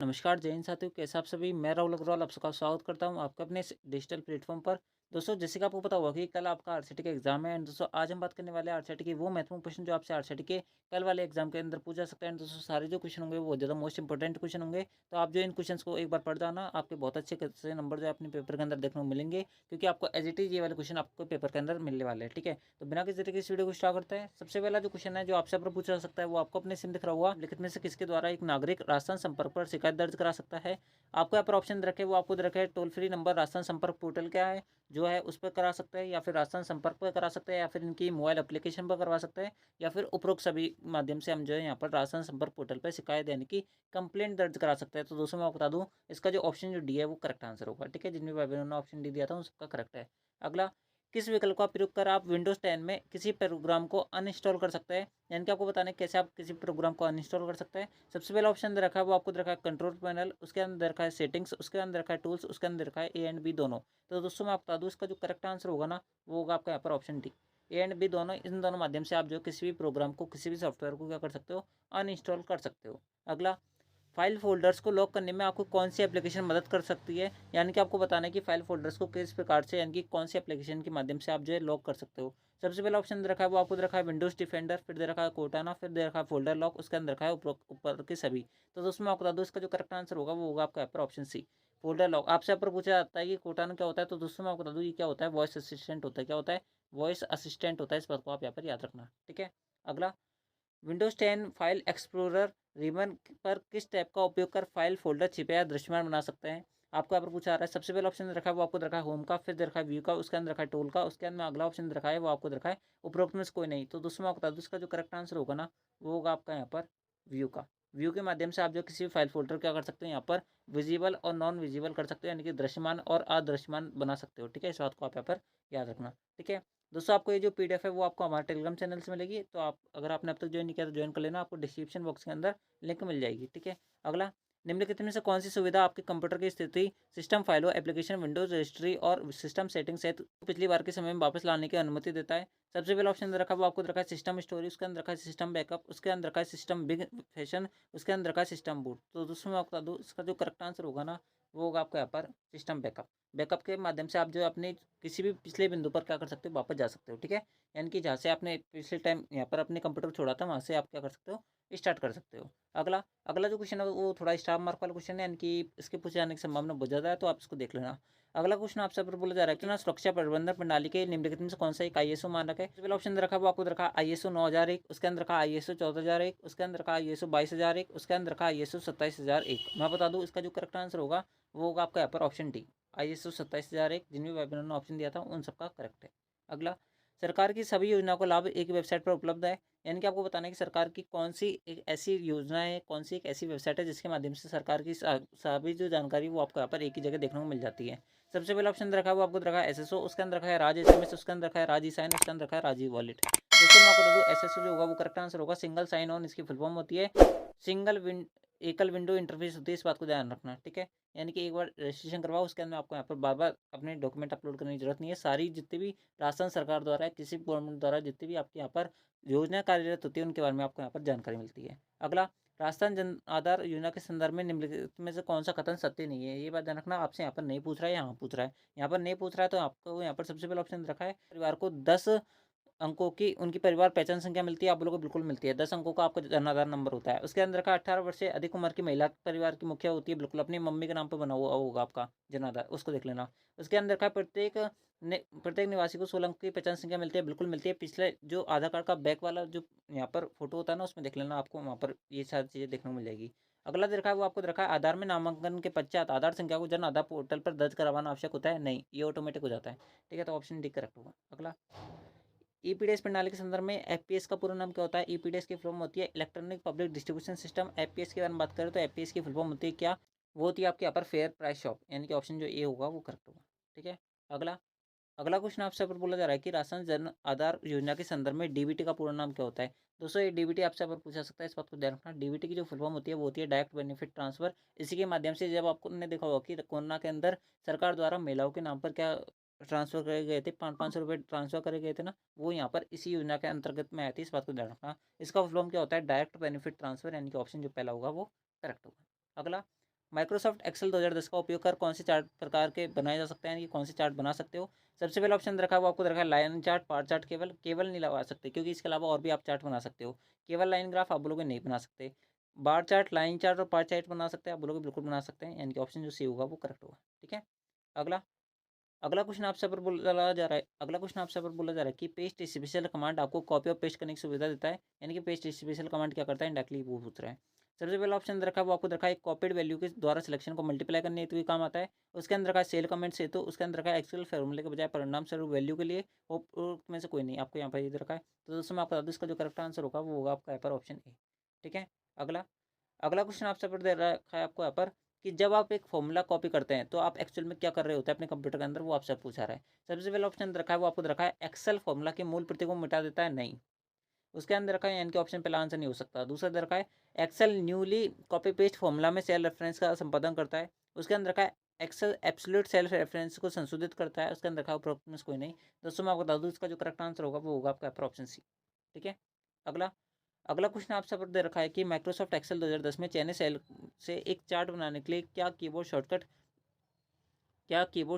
नमस्कार जय हिंद साथियों, कैसे आप सभी। मैं राहुल अग्रवाल आप सबका स्वागत करता हूं आपका अपने इस डिजिटल प्लेटफॉर्म पर। दोस्तों, जैसे कि आपको पता होगा कि कल आपका आरसीटी का एग्जाम है। एंड दोस्तों, आज हम बात करने वाले हैं आरसीटी के वो महत्वपूर्ण क्वेश्चन जो आपसे आरसीटी के कल वाले एग्जाम के अंदर पूछा सकते हैं। दोस्तों, सारे जो क्वेश्चन होंगे वो बहुत ज़्यादा मोस्ट इंपॉर्टेंट क्वेश्चन होंगे। तो आप जो इन क्वेश्चन को एक बार पढ़ जाना, आपके बहुत अच्छे खासे नंबर जो है अपने पेपर के अंदर देखने को मिलेंगे, क्योंकि आपको एज इट इज ये वाले क्वेश्चन आपको पेपर के अंदर मिलने वाले हैं। ठीक है, तो बिना किसी तरीके इस वीडियो को स्टार्ट करते हैं। सबसे पहला जो क्वेश्चन है जो आपसे पर पूछा जा सकता है वो आपको अपने सिम दिख रहा हुआ लिखित में से किसके द्वारा एक नागरिक राजस्थान संपर्क पर शिकायत दर्ज करा सकता है। आपको यहाँ पर ऑप्शन रखे वो आपको रखे टोल फ्री नंबर राजस्थान संपर्क पोर्टल क्या है जो है उस पर करा सकते हैं, या फिर राजस्थान संपर्क पर करा सकते हैं, या फिर इनकी मोबाइल एप्लीकेशन पर करवा सकते हैं, या फिर उपरोक्त सभी माध्यम से हम जो है यहाँ पर राजस्थान संपर्क पोर्टल पर शिकायत यानी कि कंप्लेंट दर्ज करा सकते हैं। तो दोस्तों, मैं आपको बता दूं इसका जो ऑप्शन जो डी है वो करेक्ट आंसर होगा। ठीक है, जिन भी भाई बहनों ने ऑप्शन डी दिया था उन सबका करेक्ट है। अगला, किस विकल्प का प्रयोग कर आप विंडोज 10 में किसी प्रोग्राम को अनइंस्टॉल कर सकते हैं, यानी कि आपको बताना है कैसे आप किसी प्रोग्राम को अनइंस्टॉल कर सकते हैं। सबसे पहला ऑप्शन दे रखा है वो आपको दे रखा है कंट्रोल पैनल, उसके अंदर रखा है सेटिंग्स, उसके अंदर रखा है टूल्स, उसके अंदर रखा है ए एंड बी दोनों। तो दोस्तों, मैं आपको बता दूं इसका जो करेक्ट आंसर होगा ना वो होगा आपका यहाँ पर option D, A and B दोनों। इन दोनों माध्यम से आप जो किसी भी प्रोग्राम को किसी भी सॉफ्टवेयर को क्या कर सकते हो, अनइंस्टॉल कर सकते हो। अगला, फाइल फोल्डर्स को लॉक करने में आपको कौन सी एप्लीकेशन मदद कर सकती है, यानी कि आपको बताना है कि फाइल फोल्डर्स को किस प्रकार से यानी कि कौन सी एप्लीकेशन के माध्यम से आप जो है लॉक कर सकते हो। सबसे पहला ऑप्शन दे रखा है वो आपको दे रखा है विंडोज डिफेंडर, फिर दे रखा है कोटाना, फिर दे रखा है फोल्डर लॉक, उसके अंदर रखा है ऊपर के सभी। तो दोस्तों, मैं आपको बता दूं इसका जो करेक्ट आंसर होगा वो होगा आपका यहाँ पर ऑप्शन सी, फोल्डर लॉक। आपसे यहाँ पर पूछा जाता है कि कोटाना क्या होता है, तो दोस्तों मैं आपको बता दूं ये क्या होता है, वॉइस असिस्टेंट होता है। क्या होता है? वॉइस असिस्टेंट होता है। इस बात को आप यहाँ पर याद रखना। ठीक है। अगला, विंडोज 10 फाइल एक्सप्लोरर रिबन पर किस टैब का उपयोग कर फाइल फोल्डर छिपे या दृश्यमान बना सकते हैं। आपको यहाँ पर पूछा आ रहा है। सबसे पहला ऑप्शन रखा है वो आपको रखा है होम का, फिर दे रखा है व्यू का, उसके अंदर रखा है टूल का, उसके अंदर अगला ऑप्शन रखा है वो आपको रखा है उपरोक्त में से कोई नहीं। तो दोस्तों, मैं आपको बता दूं इसका जो करेक्ट आंसर होगा ना वो होगा आपका यहाँ पर व्यू का। व्यू के माध्यम से आप जो किसी भी फाइल फोल्डर क्या कर सकते हैं यहाँ पर विजिबल और नॉन विजिबल कर सकते हो, यानी कि दृश्यमान और अदृश्यमान बना सकते हो। ठीक है, इस बात को आप यहाँ पर याद रखना। ठीक है दोस्तों, आपको ये जो पीडीएफ है वो आपको हमारे टेलीग्राम चैनल से मिलेगी। तो आप अगर आपने अब तक ज्वाइन नहीं किया तो ज्वाइन कर लेना, आपको डिस्क्रिप्शन बॉक्स के अंदर लिंक मिल जाएगी। ठीक है। अगला, निम्नलिखित में से कौन सी सुविधा आपके कंप्यूटर की स्थिति सिस्टम फाइलों एप्लीकेशन विंडोज रजिस्ट्री और सिस्टम सेटिंग सहित पिछली बार के समय में वापस लाने की अनुमति देता है। सबसे पहला ऑप्शन रखा है वो आपको रखा है सिस्टम स्टोरेज, उसके अंदर रखा है सिस्टम बैकअप, उसके अंदर रखा है सिस्टम बिग फैशन, उसके अंदर रखा है सिस्टम बूट। तो दोस्तों, मैं आपको बता दूं इसका जो करेक्ट आंसर होगा ना वो होगा आपका यहाँ पर सिस्टम बैकअप। बैकअप के माध्यम से आप जो अपने किसी भी पिछले बिंदु पर क्या कर सकते हो, वापस जा सकते हो। ठीक है, यानी कि जहाँ से आपने पिछले टाइम यहाँ पर अपने कंप्यूटर छोड़ा था वहाँ से आप क्या कर सकते हो, स्टार्ट कर सकते हो। अगला, अगला जो क्वेश्चन है वो थोड़ा स्टार मार्क वाला क्वेश्चन है, यानी कि इसके पूछे जाने की संभावना बहुत ज़्यादा है, तो आप इसको देख लेना। अगला क्वेश्चन आपसे पर बोला जा रहा है कि ना सुरक्षा प्रबंधन प्रणाली के निम्नलिखित में से कौन सा एक आईएसओ मानक है। पहला ऑप्शन रखा है वो आपको रखा आईएसओ 9001, उसके अंदर रखा आईएसओ 14001, उसके अंदर रखा आईएसओ 22001, उसके अंदर रखा आईएसओ 27001। मैं बता दूं इसका जो करेक्ट आंसर होगा वो होगा आपका यहाँ पर ऑप्शन डी, आईएसओ 27001। जिन भी वेबिनार ने ऑप्शन दिया था उन सबका करेक्ट है। अगला, सरकार की सभी योजनाओं का लाभ एक वेबसाइट पर उपलब्ध है, यानी कि आपको बताना है कि सरकार की कौन सी एक ऐसी योजना है, कौन सी एक ऐसी वेबसाइट है जिसके माध्यम से सरकार की सभी जो जानकारी वो आपको यहाँ पर एक ही जगह देखने को मिल जाती है। सबसे पहला ऑप्शन रखा है वो आपको रखा है एसएसओ, उसके अंदर रखा है राज एसएमएस, उसके अंदर रखा है राज ई साइन, उसके अंदर रखा है राजी वॉलेट। दोस्तों, मैं आपको बता दूं एसएसओ जो होगा वो करेक्ट आंसर होगा सिंगल साइन ऑन, इसकी फुल फॉर्म होती है सिंगल विंड एकल विंडो इंटरफेस होती है। इस बात को ध्यान रखना। ठीक है, यानी कि एक बार रजिस्ट्रेशन करवाओ उसके अंदर आपको यहाँ पर बार बार अपने डॉक्यूमेंट अपलोड करने की जरूरत नहीं है। सारी जितनी भी राजस्थान सरकार द्वारा है, किसी भी गवर्नमेंट द्वारा जितनी भी आपके यहाँ पर योजना कार्यरत होती है उनके बारे में आपको यहाँ पर जानकारी मिलती है। अगला, राजस्थान जन आधार योजना के संदर्भ में निम्नलिखित में से कौन सा कथन सत्य नहीं है। ये बात ध्यान रखना, आपसे यहाँ पर नहीं पूछ रहा है, यहाँ पूछ रहा है। यहाँ पर नहीं पूछ रहा है तो आपको यहाँ पर सबसे पहला ऑप्शन रखा है परिवार को 10 अंकों की उनकी परिवार पहचान संख्या मिलती है। आप लोगों को बिल्कुल मिलती है, 10 अंकों का आपका जन आधार नंबर होता है। उसके अंदर का 18 वर्ष से अधिक उम्र की महिला परिवार की मुखिया होती है, बिल्कुल अपनी मम्मी के नाम पर बना हुआ होगा आपका जन आधार, उसको देख लेना। उसके अंदर का प्रत्येक निवासी को 16 अंक की पहचान संख्या मिलती है, बिल्कुल मिलती है। पिछले जो आधार कार्ड का बैक वाला जो यहाँ पर फोटो होता है ना उसमें देख लेना, आपको वहाँ पर ये सारी चीज़ें देखने को मिल जाएगी। अगला देखा है वो आपको देखा है आधार में नामांकन के पश्चात आधार संख्या को जन आधार पोर्टल पर दर्ज करवाना आवश्यक होता है, नहीं ये ऑटोमेटिक हो जाता है। ठीक है, तो ऑप्शन डी करेक्ट होगा। अगला, ईपीडीएस प्रणाली के संदर्भ में एफपीएस का पूरा नाम क्या होता है। ईपीडीएस की फुल फॉर्म होती है electronic public distribution system. FPS के बारे में बात करें तो एफपीएस की फुल फॉर्म होती है क्या, वो होती है आपके यहाँ पर फेयर प्राइस शॉप, यानी कि ऑप्शन जो ए होगा वो करेक्ट होगा। ठीक है। अगला, अगला क्वेश्चन आपसे पर बोला जा रहा है कि राशन जन आधार योजना के संदर्भ में डीबीटी का पूरा नाम क्या होता है। दोस्तों, ये डीबीटी आपसे पर पूछा सकता है, इस बात को ध्यान रखना। डीबीटी की जो फुल फॉर्म होती है वो होती है डायरेक्ट बेनिफिट ट्रांसफर। इसी के माध्यम से जब आपको ने देखा होगा कि कोरोना के अंदर सरकार द्वारा महिलाओं के नाम पर क्या ट्रांसफर करे गए थे, 500-500 रुपये ट्रांसफर करे गए थे ना, वो यहाँ पर इसी योजना के अंतर्गत में आए थे। इस बात को ध्यान रखना। इसका फुल फॉर्म क्या होता है, डायरेक्ट बेनिफिट ट्रांसफर, यानी कि ऑप्शन जो पहला होगा वो करेक्ट होगा। अगला, माइक्रोसॉफ्ट एक्सेल 2010 का उपयोग कर कौन से चार्ट प्रकार के बनाए जा सकते हैं, यानी कि कौन से चार्ट बना सकते हो। सबसे पहला ऑप्शन रखा है वो आपको रखा है लाइन चार्ट, बार चार्ट। केवल केवल नहीं लगा सकते, क्योंकि इसके अलावा और भी आप चार्ट बना सकते हो। केवल लाइन ग्राफ आप लोग नहीं बना सकते। बार चार्ट, लाइन चार्ट और बार चार्ट बना सकते हैं, आप लोग बिल्कुल बना सकते हैं, यानी कि ऑप्शन जो सी होगा वो करेक्ट होगा। ठीक है। अगला अगला क्वेश्चन आपसे पर बोला जा रहा है अगला क्वेश्चन आपसे पर बोला जा रहा है कि पेस्ट स्पेशल कमांड आपको कॉपी और पेस्ट करने की सुविधा देता है, यानी कि पेस्ट स्पेशल कमांड क्या करता है, डायरेक्टली वो पूछ रहा है। सबसे पहला ऑप्शन रखा है वो आपको रखा है कॉपीड वैल्यू के द्वारा सिलेक्शन को मल्टीप्लाई करने हेतु काम आता है। उसके अंदर का सेल कमेंट से, तो उसके अंदर का एक्चुअल फॉर्मूले के बजाय परिणाम स्वरूप वैल्यू के लिए वो में से कोई नहीं आपको यहाँ पर ये रखा है। तो दोस्तों मैं आपको बता दूँ इसका जो करेक्ट आंसर होगा वो होगा आपका यहाँ पर ऑप्शन ए। ठीक है। अगला अगला क्वेश्चन आपसे पर दे रखा है आपको यहाँ पर कि जब आप एक फॉर्मूला कॉपी करते हैं तो आप एक्चुअल में क्या कर रहे होते हैं अपने कंप्यूटर के अंदर, वो आपसे पूछा रहा है। सबसे पहला ऑप्शन रखा है वो आपको रखा है एक्सेल फॉर्मूला की मूल प्रति को मिटा देता है, नहीं। उसके अंदर रखा है यानी कि ऑप्शन पहला आंसर नहीं हो सकता। दूसरा दे रखा है excel newly copy paste formula में सेल रेफरेंस का संपादन करता है। उसके अंदर रखा है एक्सेल एब्सोल्यूट सेल्फ रेफरेंस को संशोधित करता है। उसके अंदर रखा है कोई नहीं। दोस्तों मैं आपको बता दूँ इसका जो करेक्ट आंसर होगा वो होगा आपका ऑप्शन सी। ठीक है। अगला अगला क्वेश्चन आपसे पर दे रखा है कि माइक्रोसॉफ्ट एक्सेल 2010 में चयनित सेल से एक चार्ट बनाने के लिए क्या कीबोर्ड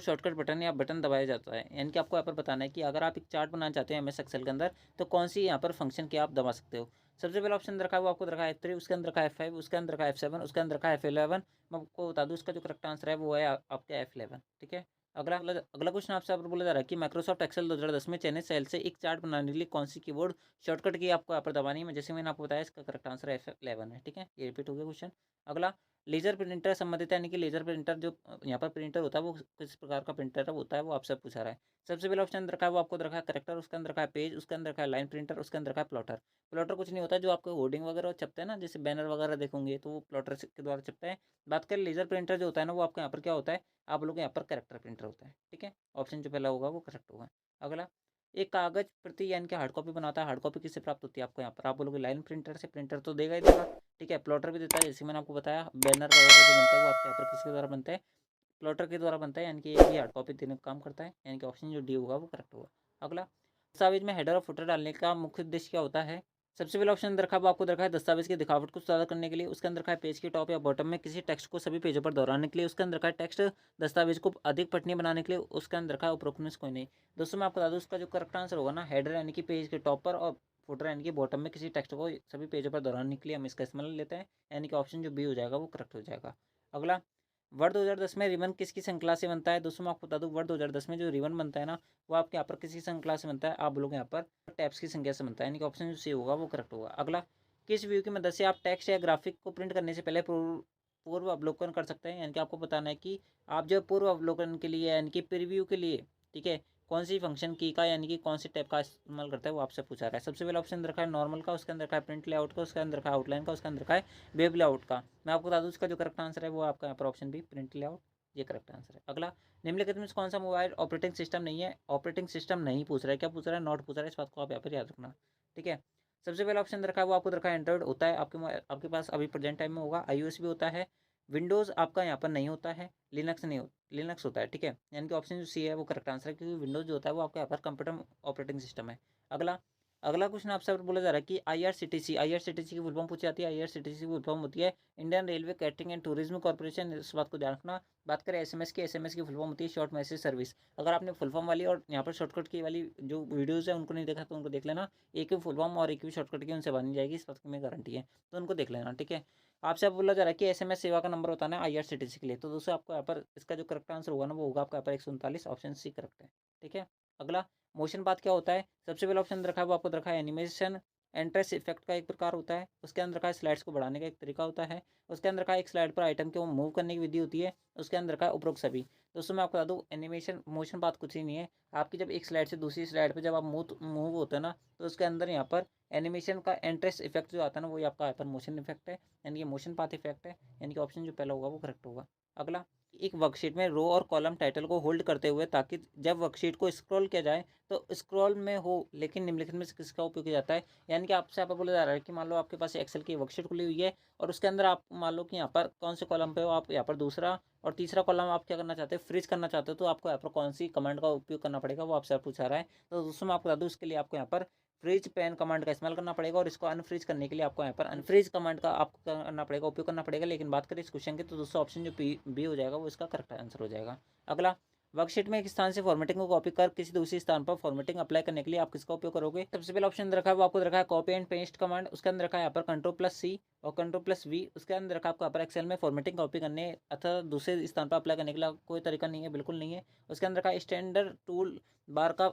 शॉर्टकट बटन या बटन दबाया जाता है, यानी कि आपको यहाँ पर बताना है कि अगर आप एक चार्ट बनाना चाहते हैं एमएस एक्सेल के अंदर तो कौन सी यहाँ पर फंक्शन की आप दबा सकते हो। सबसे पहला ऑप्शन रखा है वो आपको रखा है F3, उसके अंदर रखा है F5, उसके अंदर रखा है F7, उसके अंदर रखा है F11। मैं आपको बता दूँ इसका जो करेक्ट आंसर है वो है आपका F11। ठीक है। अगला अगला क्वेश्चन आपसे आप बोला जा रहा है कि माइक्रोसॉफ्ट एक्सेल 2010 में चयनित सेल से एक चार्ट बनाने के लिए कौन सी कीबोर्ड शॉर्टकट की आपको यहाँ पर दबानी है। जैसे मैंने आपको बताया इसका करेक्ट आंसर F11 है। ठीक है, ये रिपीट हो गया क्वेश्चन। अगला लेजर प्रिंटर संबंधित है, यानी कि लेजर प्रिंटर जो यहाँ पर प्रिंटर होता है वो किस प्रकार का प्रिंटर है होता है वो आपसे पूछा रहा है। सबसे पहला ऑप्शन रखा है वो आपको रखा है करेक्टर, उसके अंदर रखा है पेज, उसके अंदर रखा है लाइन प्रिंटर, उसके अंदर रखा है प्लॉटर। प्लॉटर कुछ नहीं होता जो आपको होर्डिंग वगैरह छपते हैं ना, जैसे बैनर वगैरह देखोगे तो वो प्लॉटर के द्वारा छपता है। बात करें लेजर प्रिंटर जो होता है ना, वो आपके यहाँ पर क्या होता है, आप लोग यहाँ पर करेक्टर प्रिंटर होता है। ठीक है, ऑप्शन जो पहला होगा वो करेक्ट होगा। अगला एक कागज प्रति यानी कि हार्ड कॉपी बनाता है, हार्ड कॉपी किससे प्राप्त होती है आपको यहाँ पर, आप बोलोगे लाइन प्रिंटर से, प्रिंटर तो देगा ही देगा। ठीक है, प्लॉटर भी देता है, जैसे मैंने आपको बताया बैनर वगैरह जो बनता है वो आपके यहाँ पर किसके द्वारा बनता है, प्लॉटर के द्वारा बनता है, यानी कि ये भी हार्ड कॉपी देने का काम करता है, यानी कि ऑप्शन जो डी होगा वो करेक्ट होगा। अगला दस्तावेज में हेडर और फुटर डालने का मुख्य उद्देश्य क्या होता है। सबसे पहला ऑप्शन रखा है वो आपको रखा है दस्तावेज की दिखावट को सुधार करने के लिए। उसके अंदर रखा है पेज के टॉप या बॉटम में किसी टेक्स्ट को सभी पेजों पर दोहराने के लिए। उसके अंदर रखा है टेक्स्ट दस्तावेज को अधिक पठनीय बनाने के लिए। उसके अंदर रखा है उपरोक्त में से कोई नहीं। दोस्तों मैं आपको बता दूँ उसका जो करेक्ट आंसर होगा ना, हेडर यानी कि पेज के टॉप पर, और फुटर यानी कि बॉटम में किसी टेक्स्ट को सभी पेजों पर दोहराने के लिए हम इसका इस्तेमाल लेते हैं, यानी कि ऑप्शन जो बी हो जाएगा वो करेक्ट हो जाएगा। अगला वर्ष 2010 में रिबन किसकी श्रृंखला से बनता है। दोस्तों मैं आपको बता दूं वर्ष 2010 में जो रिबन बनता है ना, वो आपके यहाँ पर किसी श्रृंखला से बनता है, आप लोग यहाँ पर टैब्स की संख्या से बनता है, यानी कि ऑप्शन जो सी होगा वो करेक्ट होगा। अगला किस व्यू की मदद से आप टेक्स्ट या ग्राफिक को प्रिंट करने से पहले पूर्व अवलोकन कर सकते हैं, यानी कि आपको बताना है कि आप जो पूर्व अवलोकन के लिए यानी कि प्रीव्यू के लिए, ठीक है, कौन सी फंक्शन की का यानी कि कौन सी टैब का इस्तेमाल करता है वो आपसे पूछा रहा है। सबसे पहला ऑप्शन रखा है नॉर्मल का, उसके अंदर रखा है प्रिंट लेआउट का, उसके अंदर रखा है आउटलाइन का, उसके अंदर रखा है वेब लेआउट का। मैं आपको बता दूँ इसका जो करेक्ट आंसर है वो आपका यहाँ पर ऑप्शन बी प्रिंट लेआउट, ये करेक्ट आंसर है। अगला निम्नलिखित में से कौन सा मोबाइल ऑपरेटिंग सिस्टम नहीं है। ऑपरेटिंग सिस्टम नहीं पूछ रहा है, क्या पूछ रहा है, नॉट पूछ रहा है, इस बात को आप यहाँ पर याद रखना। ठीक है, सबसे पहला ऑप्शन रखा है वो आपको रखा है एंड्रॉइड होता है आपके पास अभी प्रेजेंट टाइम में होगा, iOS भी होता है, विंडोज़ आपका यहाँ पर नहीं होता है, लिनक्स नहीं लिनक्स होता है। ठीक है, यानी कि ऑप्शन जो सी है वो करेक्ट आंसर है, क्योंकि विंडोज़ जो होता है वो आपका यहाँ पर कंप्यूटर ऑपरेटिंग सिस्टम है। अगला अगला क्वेश्चन आपसे बोला जा रहा है कि आईआरसीटीसी की फुल फॉर्म पूछी जाती है। आईआरसीटीसी की फुल फॉर्म होती है Indian railway catering and tourism corporation, इस बात को ध्यान रखना। बात करें एसएमएस की फुल फॉर्म होती है शॉर्ट मैसेज सर्विस। अगर आपने फुल फॉर्म वाली और यहाँ पर शॉर्टकट की वाली जो वीडियोज़ है उनको नहीं देखा तो उनको देख लेना, एक ही फुल फॉर्म और एक भी शॉर्टकट की उनसे बनी जाएगी, इस बात की मैं गारंटी है, तो उनको देख लेना। ठीक है, आपसे अब बोला जा रहा है कि एसएमएस सेवा का नंबर होता है ना आईआरसीटीसी के लिए, तो दोस्तों आपको यहाँ पर इसका जो करेक्ट आंसर होगा ना वो होगा आपका यहाँ पर 139, ऑप्शन सी करेक्ट है। ठीक है, अगला मोशन पाथ क्या होता है। सबसे पहला ऑप्शन रखा है वो आपको रखा है एनिमेशन एंट्रेस इफेक्ट का एक प्रकार होता है। उसके अंदर का स्लाइड्स को बढ़ाने का एक तरीका होता है। उसके अंदर का एक स्लाइड पर आइटम को मूव करने की विधि होती है। उसके अंदर का उपरोक्त सभी। दोस्तों मैं आपको बता दूँ एनिमेशन मोशन पाथ कुछ ही नहीं है, आपकी जब एक स्लाइड से दूसरी स्लाइड पर जब आप मूव होते हैं ना, तो उसके अंदर यहाँ पर एनिमेशन का एंट्रेस इफेक्ट जो आता है ना वो आपका यहाँ पर मोशन इफेक्ट है, यानी कि मोशन पाथ इफेक्ट है, यानी कि ऑप्शन जो पहला होगा वो करेक्ट होगा। अगला एक वर्कशीट में रो और कॉलम टाइटल को होल्ड करते हुए ताकि जब वर्कशीट को स्क्रॉल किया जाए तो स्क्रॉल में हो, लेकिन निम्नलिखित में से किसका उपयोग किया जाता है। यानी कि आपसे यहाँ पर बोला जा रहा है कि मान लो आपके पास एक्सेल की वर्कशीट खुली हुई है और उसके अंदर आप मान लो कि यहाँ पर कौन से कॉलम पे हो, आप यहाँ पर दूसरा और तीसरा कॉलम आप क्या करना चाहते हैं, फ्रीज करना चाहते हो, तो आपको यहाँ पर कौन सी कमांड का उपयोग करना पड़ेगा वो आपसे पूछा रहा है। तो दोस्तों मैं आपको बता दूँ इसके लिए आपको यहाँ पर फ्रीज पैन कमांड का इस्तेमाल करना पड़ेगा और इसको अनफ्रीज करने के लिए आपको यहाँ पर अनफ्रीज कमांड का आपको करना पड़ेगा, उपयोग करना पड़ेगा। लेकिन बात करें इस क्वेश्चन की तो दोस्तों ऑप्शन जो बी हो जाएगा वो इसका करेक्ट आंसर हो जाएगा। अगला, वर्कशीट में एक स्थान से फॉर्मेटिंग को कॉपी कर किसी दूसरी स्थान पर फॉर्मेटिंग अप्लाई करने के लिए आप किसका उपयोग करोगे? सबसे पहला ऑप्शन रखा है वो आपको रखा है कॉपी एंड पेस्ट कमांड, उसके अंदर रखा है यहाँ पर कंट्रोल+C और कंट्रोल+V। उसके अंदर रखा आपको यहाँ पर एक्सेल में फॉर्मेटिंग कॉपी करने अथवा दूसरे स्थान पर अप्लाई करने के लिए कोई तरीका नहीं है, बिल्कुल नहीं है। उसके अंदर रखा है स्टैंडर्ड टूल बार का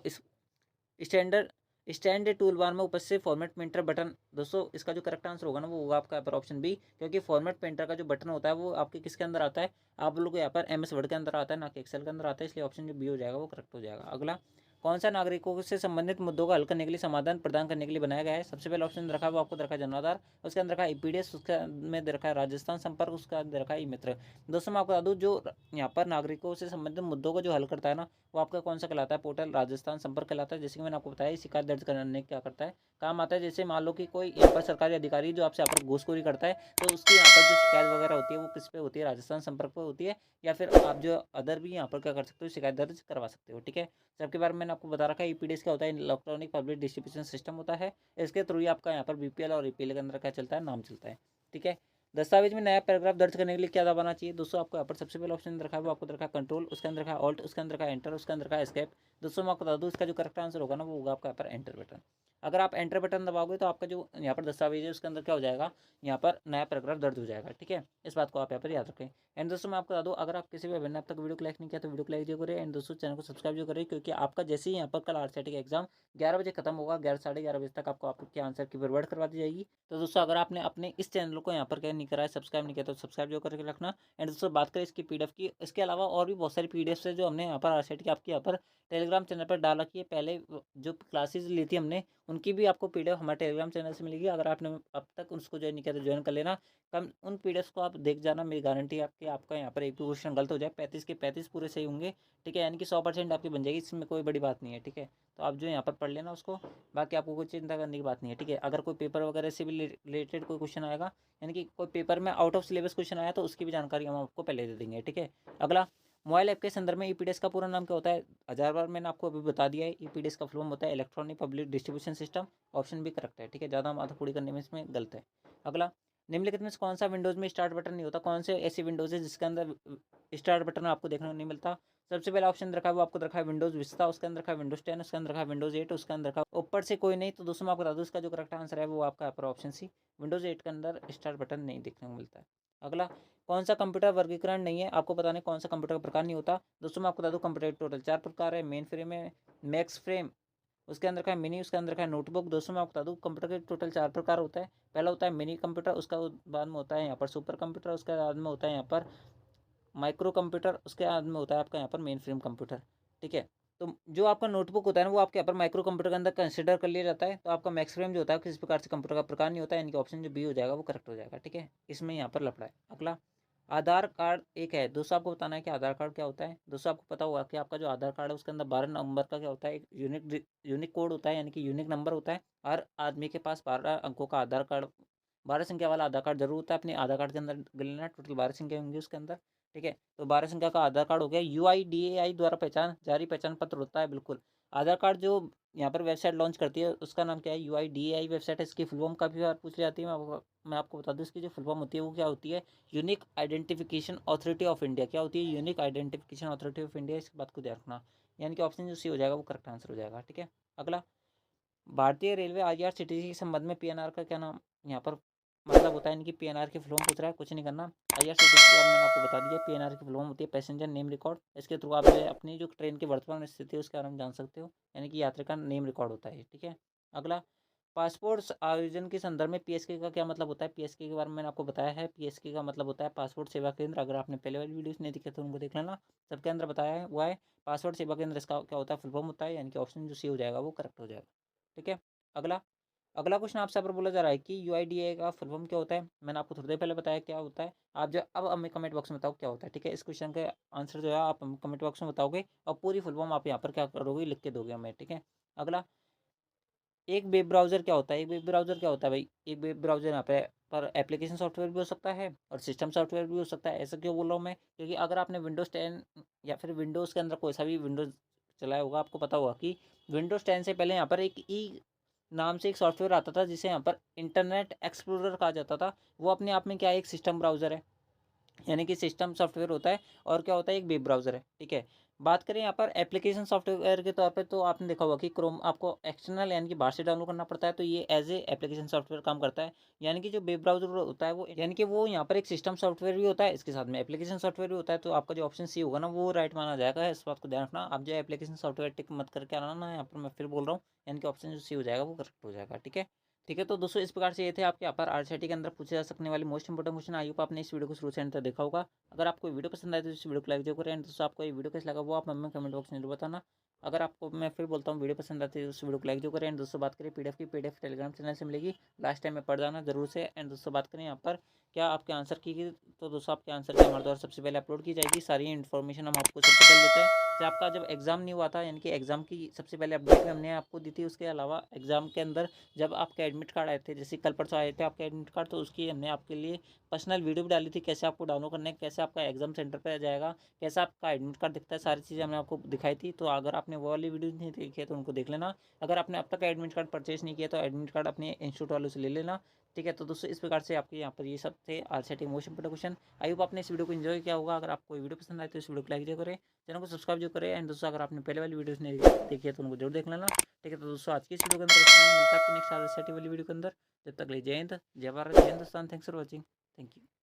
स्टैंडर्ड स्टैंड टूल बार में उपस्थित फॉर्मेट पेंटर बटन। दोस्तों इसका जो करेक्ट आंसर होगा ना वो होगा आपका यहाँ पर ऑप्शन बी, क्योंकि फॉर्मेट पेंटर का जो बटन होता है वो आपके किसके अंदर आता है, आप लोग को यहाँ पर MS वर्ड के अंदर आता है, ना कि एक्सेल के अंदर आता है। इसलिए ऑप्शन जो बी हो जाएगा वो करेक्ट हो जाएगा। अगला, कौन सा नागरिकों से संबंधित मुद्दों को हल करने के लिए समाधान प्रदान करने के लिए बनाया गया है? सबसे पहले ऑप्शन रखा है वो आपको रखा है जनाधार, उसके अंदर रखा है EPDS, उसके में रखा है राजस्थान संपर्क, उसके अंदर रखा है ई-मित्र। दोस्तों मैं आपको बता दूँ जो यहाँ पर नागरिकों से संबंधित मुद्दों को जो हल करता है ना वो आपका कौन सा कहलाता है? पोर्टल राजस्थान संपर्क कहलाता है। जैसे कि मैंने आपको बताया शिकायत दर्ज करने क्या करता है, काम आता है। जैसे मान लो कि कोई यहाँ पर सरकारी अधिकारी जो आपसे यहाँ पर घूसखोरी करता है तो उसकी यहाँ पर जो शिकायत वगैरह होती है वो किस पे होती है? राजस्थान संपर्क पर होती है, या फिर आप जो अदर भी यहाँ पर क्या कर सकते हो, शिकायत दर्ज करवा सकते हो। ठीक है, सबके बारे में मैंने आपको बता रखा है। EPDS क्या होता है? इलेक्ट्रॉनिक पब्लिक डिस्ट्रीब्यूशन सिस्टम होता है। इसके थ्रू ही आपका यहाँ पर BPL और EPL के अंदर क्या चलता है? नाम चलता है। ठीक है, दस्तावेज में नया पैराग्राफ दर्ज करने के लिए क्या दबाना चाहिए? दोस्तों आपको यहाँ पर सबसे पहले ऑप्शन रखा है वो आपको रखा है कंट्रोल, उसके अंदर रखा है ऑल्ट, उसके अंदर रखा है एंटर, उसके अंदर रखा है एस्केप। दोस्तों मैं आपको बता दूँ इसका जो करेक्ट आंसर होगा ना वो होगा आपका यहाँ पर एंटर बटन। अगर आप एंटर बटन दबाओगे तो आपका जो यहाँ पर दस्तावेज है उसके अंदर क्या हो जाएगा? यहाँ पर नया पैराग्राफ दर्ज हो जाएगा। ठीक है, इस बात को आप यहाँ पर याद रखें। एंड दोस्तों मैं आपको बता दूँ अगर आप किसी भी अभिनव अब तक वीडियो को लाइक नहीं किया तो वीडियो को लाइक जो करें, एंड दोस्तों चैनल को सब्सक्राइब जो करें, क्योंकि आपका जैसे ही यहाँ पर कल RCET का एग्जाम 11 बजे खत्म होगा, 11 साढ़े 11 बजे तक आपको आपके आंसर की फॉरवर्ड करवा दी जाएगी। तो दोस्तों अगर आपने अपने इस चैनल को यहाँ पर क्या नहीं करा है, सब्सक्राइब नहीं किया तो सब्सक्राइब जो करके रखना। एंड दोस्तों बात करें इसकी PDF की, इसके अलावा और भी बहुत सारी PDF है जो हमने यहाँ पर RCET की आपकी यहाँ पर टेलीग्राम चैनल पर डाल रखी है। पहले जो क्लासेज ली थी हमने उनकी भी आपको PDF हमारे टेलीग्राम चैनल से मिलेगी। अगर आपने अब तक उसको ज्वाइन नहीं किया तो ज्वाइन कर लेना। कम उन PDFs को आप देख जाना, मेरी गारंटी है आपकी आपका यहाँ पर एक भी क्वेश्चन गलत हो जाए 35 के 35 पूरे सही होंगे। ठीक है, यानी कि 100% आपकी बन जाएगी, इसमें कोई बड़ी बात नहीं है। ठीक है, तो आप जो यहाँ पर पढ़ लेना उसको, बाकी आपको कोई चिंता करने की बात नहीं है। ठीक है, अगर कोई पेपर वगैरह से भी रिलेटेड कोई क्वेश्चन आएगा, यानी कि कोई पेपर में आउट ऑफ सिलेबस क्वेश्चन आया तो उसकी भी जानकारी हम आपको पहले दे देंगे। ठीक है, अगला, मोबाइल ऐप के संदर्भ में EPDS का पूरा नाम क्या होता है? 1000 बार मैंने आपको अभी बता दिया है। EPDS का फुल फॉर्म होता है electronic public distribution system. Option भी करेक्ट है। ठीक है, ज़्यादा माथा पूरी करने में इसमें गलत है। अगला, निम्नलिखित में से कौन सा विंडोज़ में स्टार्ट बटन नहीं होता? कौन से ऐसी विंडोज़ है जिसके अंदर स्टार्ट बटन आपको देखने को नहीं मिलता? सबसे पहला ऑप्शन रखा है वो आपको रखा है विंडोज़ विस्ता, उसके अंदर रखा है विंडोज़ 10, उसके अंदर रखा है विंडोज़ 8, उसके अंदर रखा ऊपर से कोई नहीं। तो दोस्तों मैं आपको बता दूँ इसका जो करेक्ट आंसर है वो आपका यहाँ पर ऑप्शन सी, विंडोज़ 8 के अंदर स्टार्ट बटन नहीं देखने को मिलता है। अगला, कौन सा कंप्यूटर वर्गीकरण नहीं है? आपको पता नहीं कौन सा कंप्यूटर का प्रकार नहीं होता। दोस्तों मैं आपको बता दूँ कंप्यूटर टोटल 4 प्रकार है। मेन फ्रेम है, मैक्स फ्रेम, उसके अंदर का है मिनी, उसके अंदर का है नोटबुक। दोस्तों मैं आपको बता दूँ कंप्यूटर के टोटल 4 प्रकार होता है। पहला होता है मिनी कंप्यूटर, उसका बाद में होता है यहाँ पर सुपर कंप्यूटर, उसके बाद में होता है यहाँ पर माइक्रो कंप्यूटर, उसके बाद में होता है आपका यहाँ पर मेन फ्रेम कंप्यूटर। ठीक है, तो जो आपका नोटबुक होता है ना वो आपके यहाँ पर माइक्रो कंप्यूटर के अंदर कंसिडर कर लिया जाता है। तो आपका मैक्स फ्रेम जो होता है किसी प्रकार से कंप्यूटर का प्रकार नहीं होता है, यानी कि ऑप्शन जो बी हो जाएगा वो करेक्ट हो जाएगा। ठीक है, इसमें यहाँ पर लफड़ा है। अगला, आधार कार्ड एक है। दोस्तों आपको बताना है कि आधार कार्ड क्या होता है। दोस्तों आपको पता होगा कि आपका जो आधार कार्ड है उसके अंदर 12 नंबर का क्या होता है, एक यूनिक कोड होता है, यानी कि यूनिक नंबर होता है। हर आदमी के पास 12 अंकों का आधार कार्ड, 12 संख्या वाला आधार कार्ड जरूर होता है। अपने आधार कार्ड के अंदर गिन लेना, टोटल 12 संख्या होंगी उसके अंदर। ठीक है, तो 12 संख्या का आधार कार्ड हो गया। UIDAI द्वारा पहचान जारी पहचान पत्र होता है। बिल्कुल, आधार कार्ड जो यहाँ पर वेबसाइट लॉन्च करती है उसका नाम क्या है? UIDAI वेबसाइट है। इसकी फुल फॉर्म काफ़ी बार पूछ जाती है, मैं आपको बता दूँ इसकी जो फुल फॉर्म होती है वो क्या होती है? Unique identification authority of India. क्या होती है? Unique identification authority of India. इस बात को ध्यान रखना, यानी कि ऑप्शन जो सी हो जाएगा वो करेक्ट आंसर हो जाएगा। ठीक है, अगला, भारतीय रेलवे IRCTC के संबंध में PNR का क्या नाम यहाँ पर मतलब होता है? यानी कि PNR की फुल फॉर्म पूछ रहा है, कुछ नहीं करना। IRCTC के बारे में मैंने आपको बता दिया। PNR की फुल फॉर्म होती है पैसेंजर नेम रिकॉर्ड। इसके थ्रू आप जो है अपनी जो ट्रेन की वर्तमान स्थिति है उसके बारे में जान सकते हो, यानी कि यात्री का नेम रिकॉर्ड होता है। ठीक है, अगला, पासपोर्ट आयोजन के संदर्भ में PSK का क्या मतलब होता है? PSK के बारे में मैंने आपको बताया है। PSK का मतलब होता है पासपोर्ट सेवा केंद्र। अगर आपने पहले वाली वीडियोस नहीं दिखे तो उनको देख लेना, सबके अंदर बताया है हुआ है। पासपोर्ट सेवा केंद्र इसका क्या होता है? फुल फॉर्म होता है, यानी कि ऑप्शन जो सी हो जाएगा वो करेक्ट हो जाएगा। ठीक है, अगला, अगला क्वेश्चन आपसे यहाँ पर बोला जा रहा है कि UIDAI का फुल फॉर्म क्या होता है? मैंने आपको थोड़ी देर पहले बताया क्या होता है। आप जो अब हमें कमेंट बॉक्स में बताओ क्या होता है। ठीक है, इस क्वेश्चन का आंसर जो है आप कमेंट बॉक्स में बताओगे और पूरी फुल फॉर्म आप यहाँ पर क्या करोगे? लिख के दोगे हमें। ठीक है, अगला, एक वेब ब्राउज़र क्या होता है? एक वेब ब्राउज़र क्या होता है भाई? एक वेब ब्राउज़र यहाँ पे पर एप्लीकेशन सॉफ्टवेयर भी हो सकता है और सिस्टम सॉफ्टवेयर भी हो सकता है। ऐसा क्यों बोल रहा हूँ मैं? क्योंकि अगर आपने विंडोज़ 10 या फिर विंडोज़ के अंदर कोई सा भी विंडोज़ चलाया होगा, आपको पता होगा कि विंडोज़ 10 से पहले यहाँ पर एक नाम से एक सॉफ्टवेयर आता था जिसे यहाँ पर इंटरनेट एक्सप्लोरर कहा जाता था। वो अपने आप में क्या है, एक सिस्टम ब्राउज़र है, यानी कि सिस्टम सॉफ्टवेयर होता है और क्या होता है, एक वेब ब्राउज़र है, ठीक है। बात करें यहाँ पर एप्लीकेशन सॉफ्टवेयर के तौर पे, तो आपने देखा होगा कि क्रोम आपको एक्सटर्नल यानी कि बाहर से डाउनलोड करना पड़ता है, तो ये एज़ ए एप्लीकेशन सॉफ्टवेयर काम करता है। यानी कि जो वेब ब्राउज़र होता है वो, यानी कि वो यहाँ पर एक सिस्टम सॉफ्टवेयर भी होता है, इसके साथ में एप्लीकेशन सॉफ्टवेयर भी होता है, तो आपका जो ऑप्शन सी होगा ना वो राइट माना जाएगा, इस बात को ध्यान रखना। आप जो एप्लीकेशन सॉफ्टवेयर टिक मत करके आना ना, यहाँ पर मैं फिर बोल रहा हूँ, यानी कि ऑप्शन जो सी हो जाएगा वो करेक्ट हो जाएगा, ठीक है। ठीक है, तो दोस्तों इस प्रकार से ये थे आपके यहाँ पर आरसीईटी के अंदर पूछे जा सकने वाले most important question. I hope आपने इस वीडियो को शुरू से एंड तक देखा होगा। अगर आपको वीडियो पसंद आए तो इस वीडियो को लाइक जरूर करें, एंड दोस्तों आपको ये वीडियो कैसा लगा वो आप हमें कमेंट बॉक्स में जरूर बताना। अगर आपको, मैं फिर बोलता हूँ, वीडियो पसंद आती है तो उस वीडियो को लाइक जरूर करें। एंड दोस्तों बात करें पीडीएफ की, पीडीएफ टेलीग्राम चैनल से मिलेगी, लास्ट टाइम में पढ़ जाना जरूर से। एंड दोस्तों बात करें यहाँ पर क्या आपके आंसर की, तो दोस्तों आपके आंसर की हमारे द्वारा सबसे पहले अपलोड की जाएगी, सारी इन्फॉर्मेशन हम आपको सबसे पहले देते हैं। जब आपका जब एग्जाम नहीं हुआ था, यानी कि एग्जाम की सबसे पहले अपडेट भी हमने आपको दी थी। उसके अलावा एग्जाम के अंदर जब आपके एडमिट कार्ड आए थे, जैसे कल परसों आए थे आपके एडमिट कार्ड, तो उसकी हमने आपके लिए पर्सनल वीडियो भी डाली थी, कैसे आपको डाउनलोड करना है, कैसे आपका एग्जाम सेंटर पे आ जाएगा, कैसा आपका एडमिट कार्ड दिखता है, सारी चीज़ें हमने आपको दिखाई थी। तो अगर आपने वो वाली वीडियो नहीं देखी है तो उनको देख लेना। अगर आपने अब तक एडमिट कार्ड परचेज नहीं किया तो एडमिट कार्ड अपने इंस्टीट्यूट वालों से ले लेना, ठीक है। तो दोस्तों इस प्रकार से आपके यहाँ पर ये सब थे RCET most important question. I hope आपने इस वीडियो को एंजॉय किया होगा। अगर आपको वीडियो पसंद आए तो इस वीडियो को लाइक जरूर करें, चैनल को सब्सक्राइब जो करें। एंड दोस्तों अगर आपने पहले वाली वीडियोस नहीं देखी है तो उनको जरूर देख लेना, ठीक है। तो दोस्तों आज की इस वीडियो के अंदर इतना ही, मिलता है आपकी नेक्स्ट आरसीईटी वाली वीडियो के अंदर। जब तक ले जय हिंद, जय भारत, जय Hindustan. Thanks for watching, thank you.